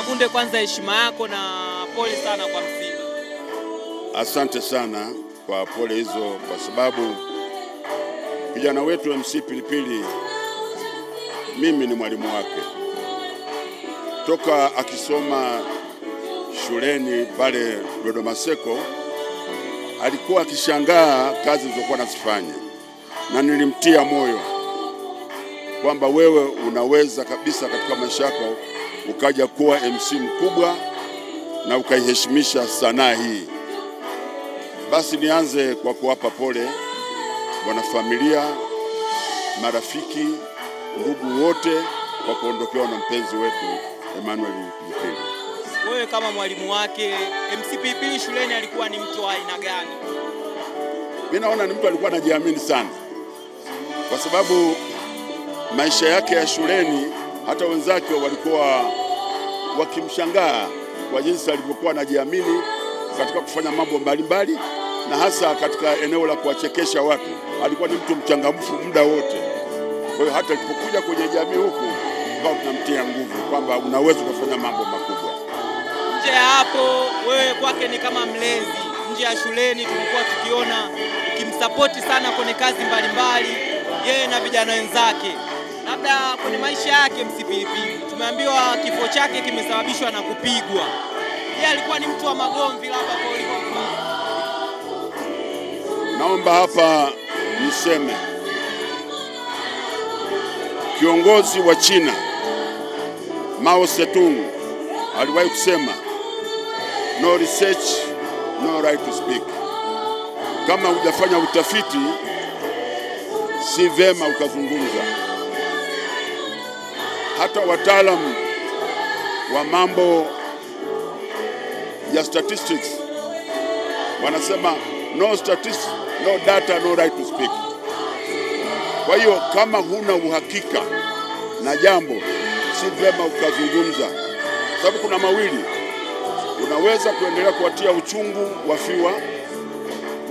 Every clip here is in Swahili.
Mavunde, kwanza heshima yako na pole sana kwa msiba. Asante sana kwa pole hizo, kwa sababu kijana wetu MC Pilipili mimi ni mwalimu wake toka akisoma shuleni pale Dodoma Seko. Alikuwa akishangaa kazi zilizokuwa nazifanya, na nilimtia moyo kwamba wewe unaweza kabisa katika maisha yako ukaja kuwa MC mkubwa na ukaiheshimisha sanaa hii. Basi nianze kwa kuwapa pole wanafamilia, marafiki, ndugu wote kwa kuondokewa na mpenzi wetu Emmanuel Pilipili. Wewe kama mwalimu wake, MC Pilipili shuleni alikuwa ni mtu wa aina gani? Mimi naona ni mtu alikuwa anajiamini sana, kwa sababu maisha yake ya shuleni hata wenzake walikuwa wakimshangaa kwa jinsi alivyokuwa anajiamini katika kufanya mambo mbalimbali, na hasa katika eneo la kuwachekesha watu. Alikuwa ni mtu mchangamfu muda wote. Kwa hiyo hata alipokuja kwenye jamii huku kwa tunamtia nguvu kwamba unaweza kufanya mambo makubwa. Nje ya hapo, wewe kwake ni kama mlezi. Nje ya shuleni tulikuwa tukiona ukimsapoti sana kwenye kazi mbalimbali, yeye na vijana wenzake. Labda kwenye maisha yake MC Pilipili, tumeambiwa kifo chake kimesababishwa na kupigwa. Yeye alikuwa ni mtu wa magomvi, labda kwa ulivyofahamu. Naomba hapa niseme kiongozi wa China Mao Zedong aliwahi kusema no research, no right to speak. Kama hujafanya utafiti si vema ukazungumza. Hata wataalamu wa mambo ya statistics wanasema no statistics, no data, no right to speak. Kwa hiyo kama huna uhakika na jambo si vema ukazungumza, sababu kuna mawili: unaweza kuendelea kuwatia uchungu wafiwa,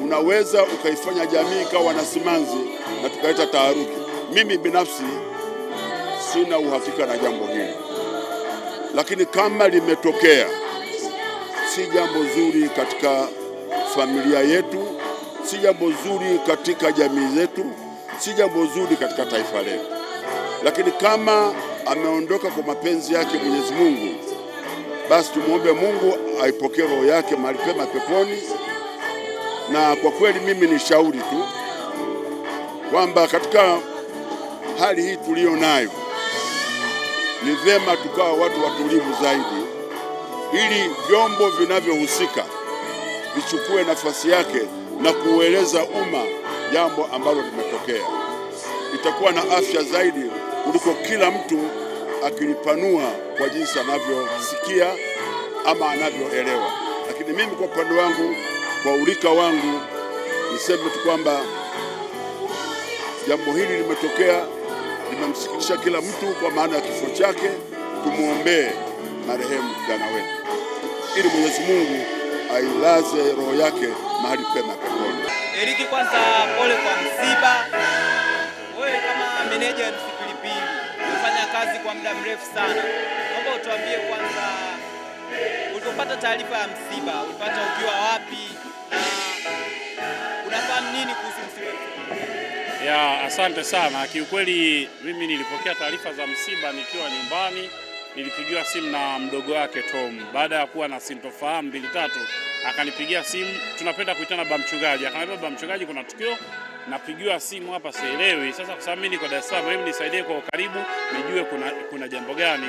unaweza ukaifanya jamii ikawa na simanzi na tukaleta taharuki. Mimi binafsi sina uhakika na jambo hili, lakini kama limetokea si jambo zuri katika familia yetu, si jambo zuri katika jamii zetu, si jambo zuri katika taifa letu. Lakini kama ameondoka kwa mapenzi yake Mwenyezi Mungu, basi tumuombe Mungu aipokee roho yake mahali pema peponi. Na kwa kweli mimi ni shauri tu kwamba katika hali hii tulio nayo ni vema tukawa watu watulivu zaidi, ili vyombo vinavyohusika vichukue nafasi yake na kueleza umma jambo ambalo limetokea. Itakuwa na afya zaidi kuliko kila mtu akilipanua kwa jinsi anavyosikia ama anavyoelewa. Lakini mimi kwa upande wangu, kwa ulika wangu, niseme tu kwamba jambo hili limetokea, limemsikitisha kila mtu kwa maana ya kifo chake. Tumuombee marehemu kijana wetu ili Mwenyezi Mungu ailaze roho yake mahali pema peponi. Eriki, kwanza pole kwa msiba. Wewe kama meneja MC Pilipili, umefanya kazi kwa muda mrefu sana. Naomba utuambie kwanza, ulipopata taarifa ya msiba, ulipata ukiwa wapi na unafahamu nini kuhusu msiba? Ya, asante sana. Kiukweli mimi nilipokea taarifa za msiba nikiwa nyumbani. Nilipigiwa simu na mdogo wake Tom. Baada ya kuwa na sintofahamu mbili tatu, akanipigia simu, tunapenda kuitana baba mchungaji. Akaniambia baba mchungaji, kuna tukio, napigiwa simu hapa sielewi. Sasa kwa sababu mimi niko Dar es Salaam, mimi nisaidie kwa ukaribu nijue kuna jambo gani.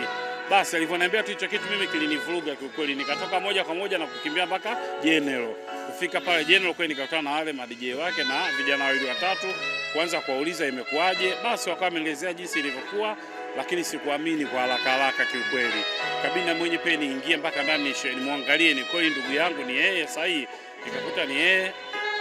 Basi alivyoniambia tu hicho kitu mimi kilinivuruga kiukweli. Nikatoka moja kwa moja na kukimbia mpaka General. Kufika pale General kweli nikakutana na wale madj wake na vijana wawili watatu, kwanza kuwauliza imekuaje. Basi wakawa wameelezea jinsi ilivyokuwa, lakini sikuamini kwa haraka kiukweli. Kabina mwenye peni niingie mpaka ndani nimwangalie ni kweli ndugu yangu ni yeye sahihi. Nikakuta ni yeye.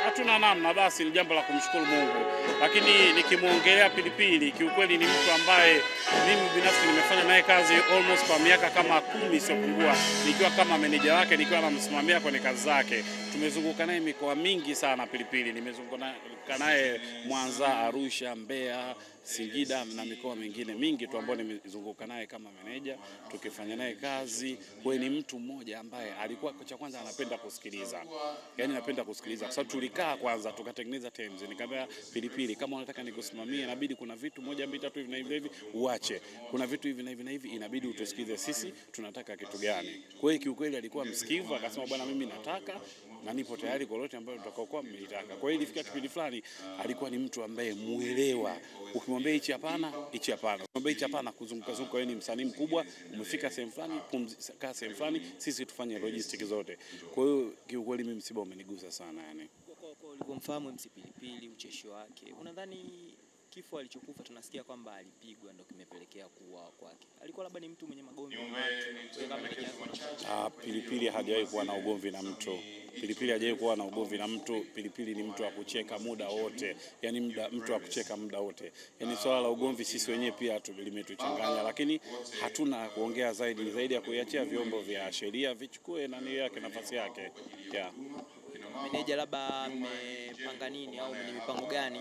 Hatuna namna, basi ni jambo la kumshukuru Mungu. Lakini nikimuongelea Pilipili, kiukweli ni mtu ambaye mimi binafsi nimefanya naye kazi almost kwa miaka kama 10 isiyopungua, nikiwa kama meneja wake, nikiwa namsimamia kwenye kazi zake. Tumezunguka naye mikoa mingi sana Pilipili. Nimezunguka naye nimezunguka naye Mwanza, Arusha, Mbeya, Singida na mikoa mingine mingi tu ambayo nimezunguka naye kama meneja, tukifanya naye kazi. Kwa ni mtu mmoja ambaye alikuwa cha kwanza anapenda kusikiliza. Yaani napenda kusikiliza. Kwa sababu tulikaa kwanza tukatengeneza terms. Nikamwambia Pilipili, kama unataka nikusimamie inabidi kuna vitu 1 2 3 hivi na hivi uache. Kuna vitu hivi na hivi na hivi inabidi utusikize sisi tunataka kitu gani. Kwa hiyo kiukweli alikuwa msikivu, akasema bwana mimi nataka na nipo tayari kwa lolote ambalo tutakaokuwa mmelitaka. Kwa hiyo ilifika kipindi fulani alikuwa ni mtu ambaye muelewa. Ukimwambia hichi hapana, hichi hapana. Ukimwambia hichi hapana, kuzunguka zunguka, wewe ni msanii mkubwa, umefika sehemu fulani, pumzika sehemu fulani, sisi tufanye logistics zote. Kwa hiyo kiukweli mimi msiba umenigusa sana yani. Kwa ulivyomfahamu MC Pilipili, ucheshi wake, unadhani kifo alichokufa tunasikia kwamba alipigwa ndio kimepelekea kuuawa kwake? Alikuwa labda ni mtu mwenye magomvi na watu? Pilipili hajawahi kuwa na ugomvi na mtu. Pilipili hajawahi kuwa na ugomvi na mtu. Pilipili ni mtu wa kucheka muda wote. Yaani mtu wa kucheka muda wote. Yaani swala la ugomvi sisi wenyewe pia limetuchanganya, lakini hatuna kuongea zaidi ya kuiachia vyombo vya sheria vichukue nani yake nafasi yake. Yeah. Meneja labda mmepanga nini au ni mipango gani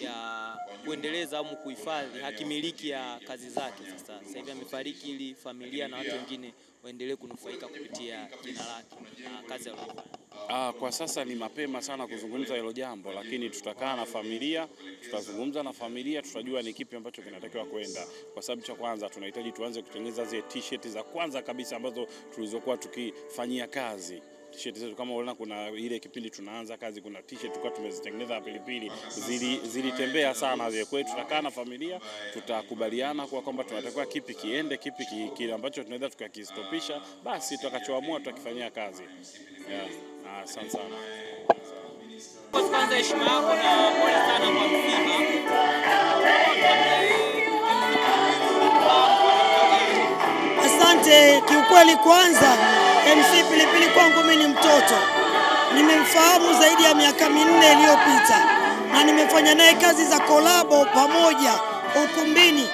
ya kuendeleza au kuhifadhi hakimiliki ya kazi zake sasa hivi amefariki, ili familia na watu wengine waendelee kunufaika kupitia jina lake na kazi aliyofanya? Kwa sasa ni mapema sana kuzungumza hilo jambo, lakini tutakaa na familia, tutazungumza na familia, tutajua ni kipi ambacho kinatakiwa kwenda. Kwa sababu cha kwanza tunahitaji tuanze kutengeneza zile t-shirt za kwanza kabisa ambazo tulizokuwa tukifanyia kazi. T-shirt zetu kama unaona kuna ile kipindi tunaanza kazi kuna t-shirt tulikuwa tumezitengeneza Pilipili zilitembea sana zile. Kwa hiyo tutakaa na familia, tutakubaliana kwa kwamba tunatakiwa kipi kiende, kipi kile ambacho tunaweza tukakistopisha, basi tutakachoamua tutakifanyia kazi. Yeah. Asante sana. Kwanza heshima yako na pole sana kwa msiba. Asante. Kiukweli kwanza MC Pilipili kwangu mimi ni mtoto. Nimemfahamu zaidi ya miaka 4 iliyopita na nimefanya naye kazi za kolabo pamoja ukumbini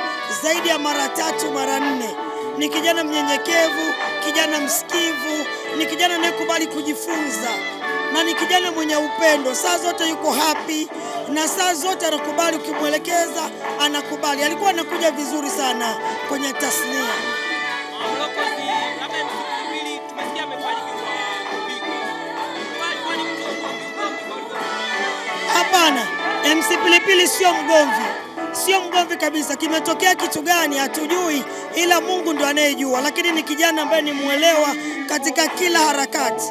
zaidi ya mara 3 mara 4. Ni kijana mnyenyekevu, kijana msikivu, ni kijana anayekubali kujifunza na ni kijana mwenye upendo. Saa zote yuko happy na saa zote anakubali, ukimwelekeza anakubali. Alikuwa anakuja vizuri sana kwenye tasnia. Hapana, MC Pilipili sio mgomvi. Sio mgomvi kabisa. Kimetokea kitu gani hatujui, ila Mungu ndo anayejua. Lakini ni kijana ambaye ni muelewa katika kila harakati.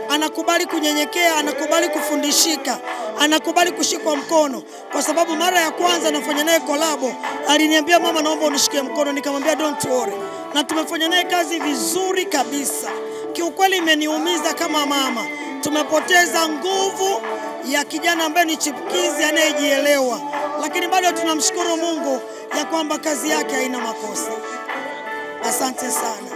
Anakubali kunyenyekea, anakubali kufundishika, anakubali kushikwa mkono. Kwa sababu mara ya kwanza nafanya naye kolabo, aliniambia mama naomba unishike mkono, nikamwambia don't worry. Na tumefanya naye kazi vizuri kabisa. Kiukweli imeniumiza kama mama. Tumepoteza nguvu ya kijana ambaye ni chipukizi anayejielewa, lakini bado tunamshukuru Mungu ya kwamba kazi yake haina makosa. Asante sana.